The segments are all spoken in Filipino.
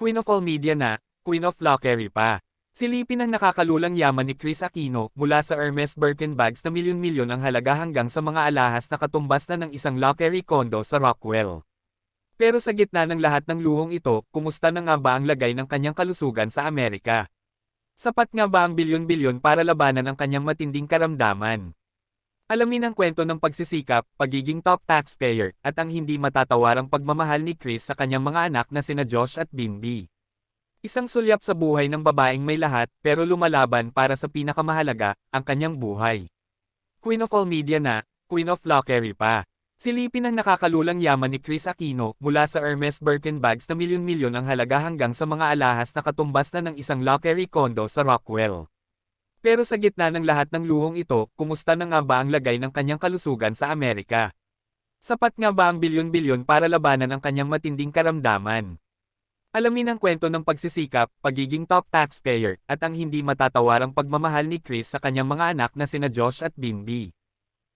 Queen of all media na, Queen of Lockery pa. Silipin ang nakakalulang yaman ni Chris Aquino mula sa Hermes Birkin bags na milyon-milyon ang halaga hanggang sa mga alahas na katumbas na ng isang Lockery condo sa Rockwell. Pero sa gitna ng lahat ng luhong ito, kumusta na nga ba ang lagay ng kanyang kalusugan sa Amerika? Sapat nga ba ang bilyon-bilyon para labanan ang kanyang matinding karamdaman? Alamin ang kwento ng pagsisikap, pagiging top taxpayer, at ang hindi matatawarang pagmamahal ni Chris sa kanyang mga anak na sina Josh at Bimby. Isang sulyap sa buhay ng babaeng may lahat pero lumalaban para sa pinakamahalaga, ang kanyang buhay. Queen of all media na, Queen of Lockery pa. Silipin ang nakakalulang yaman ni Chris Aquino mula sa Hermes Birkin bags na milyon-milyon ang halaga hanggang sa mga alahas na katumbas na ng isang Lockery condo sa Rockwell. Pero sa gitna ng lahat ng luhong ito, kumusta na nga ba ang lagay ng kanyang kalusugan sa Amerika? Sapat nga ba ang bilyon-bilyon para labanan ang kanyang matinding karamdaman? Alamin ang kwento ng pagsisikap, pagiging top taxpayer, at ang hindi matatawarang pagmamahal ni Chris sa kanyang mga anak na sina Josh at Bimby.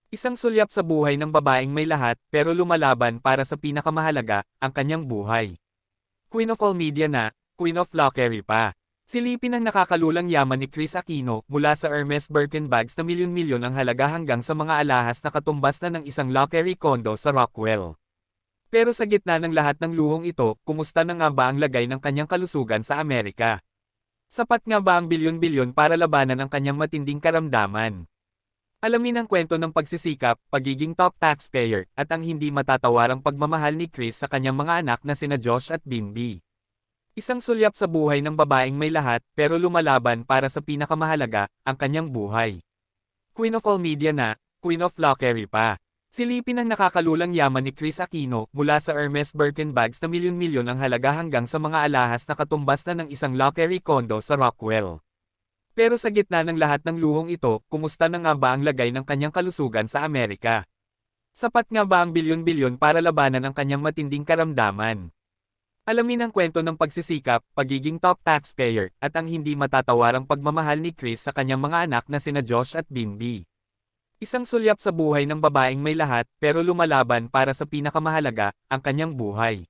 Isang sulyap sa buhay ng babaeng may lahat pero lumalaban para sa pinakamahalaga, ang kanyang buhay. Queen of all media na, Queen of Lockery pa. Silipin ang nakakalulang yaman ni Chris Aquino mula sa Hermes Birkin bags na milyon-milyon ang halaga hanggang sa mga alahas na katumbas na ng isang Lockery condo sa Rockwell. Pero sa gitna ng lahat ng luhong ito, kumusta na nga ba ang lagay ng kanyang kalusugan sa Amerika? Sapat nga ba ang bilyon-bilyon para labanan ang kanyang matinding karamdaman? Alamin ang kwento ng pagsisikap, pagiging top taxpayer, at ang hindi matatawarang pagmamahal ni Chris sa kanyang mga anak na sina Josh at Bimby. Isang sulyap sa buhay ng babaeng may lahat pero lumalaban para sa pinakamahalaga, ang kanyang buhay. Queen of all media na, Queen of Lockery pa. Silipin ang nakakalulang yaman ni Chris Aquino mula sa Hermes Birkin bags na milyon-milyon ang halaga hanggang sa mga alahas na katumbas na ng isang Lockery condo sa Rockwell. Pero sa gitna ng lahat ng luhong ito, kumusta na nga ba ang lagay ng kanyang kalusugan sa Amerika? Sapat nga ba ang bilyon-bilyon para labanan ang kanyang matinding karamdaman? Alamin ang kwento ng pagsisikap, pagiging top taxpayer, at ang hindi matatawarang pagmamahal ni Chris sa kanyang mga anak na sina Josh at Bimby. Isang sulyap sa buhay ng babaeng may lahat pero lumalaban para sa pinakamahalaga, ang kanyang buhay.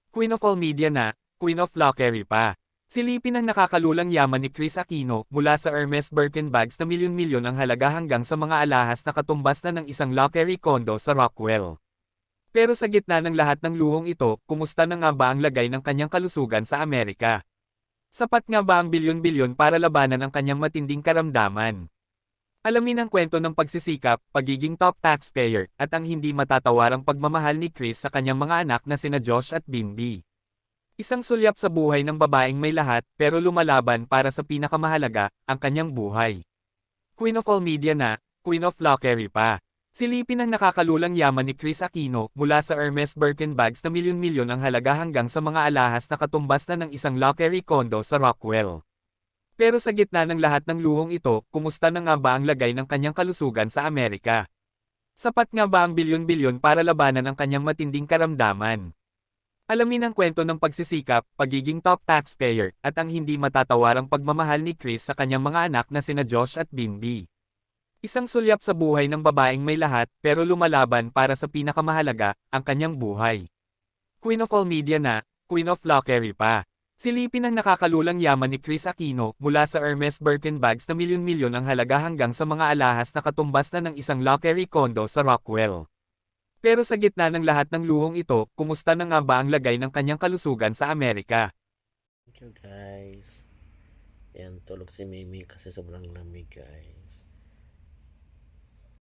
Queen of all media na, Queen of Lockery pa. Silipin ang nakakalulang yaman ni Chris Aquino mula sa Hermes Birkin bags na milyon-milyon ang halaga hanggang sa mga alahas na katumbas na ng isang Lockery condo sa Rockwell. Pero sa gitna ng lahat ng luhong ito, kumusta na nga ba ang lagay ng kanyang kalusugan sa Amerika? Sapat nga ba ang bilyon-bilyon para labanan ang kanyang matinding karamdaman? Alamin ang kwento ng pagsisikap, pagiging top taxpayer, at ang hindi matatawarang pagmamahal ni Chris sa kanyang mga anak na sina Josh at Bimby. Isang sulyap sa buhay ng babaeng may lahat pero lumalaban para sa pinakamahalaga, ang kanyang buhay. Queen of all media na, Queen of Lockery pa. Silipin ang nakakalulang yaman ni Chris Aquino mula sa Hermes Birkin bags na milyon-milyon ang halaga hanggang sa mga alahas na katumbas na ng isang Lockery condo sa Rockwell. Pero sa gitna ng lahat ng luhong ito, kumusta na nga ba ang lagay ng kanyang kalusugan sa Amerika? Sapat nga ba ang bilyon-bilyon para labanan ang kanyang matinding karamdaman? Alamin ang kwento ng pagsisikap, pagiging top taxpayer, at ang hindi matatawarang pagmamahal ni Chris sa kanyang mga anak na sina Josh at Bimby. Isang sulyap sa buhay ng babaeng may lahat pero lumalaban para sa pinakamahalaga, ang kanyang buhay. Queen of all media na, Queen of Lockery pa. Silipin ang nakakalulang yaman ni Chris Aquino mula sa Hermes Birkin bags na milyon-milyon ang halaga hanggang sa mga alahas na katumbas na ng isang Lockery condo sa Rockwell. Pero sa gitna ng lahat ng luhong ito, kumusta na nga ba ang lagay ng kanyang kalusugan sa Amerika? Thank you guys. Yan, tulog si Mimi kasi sobrang lamig guys.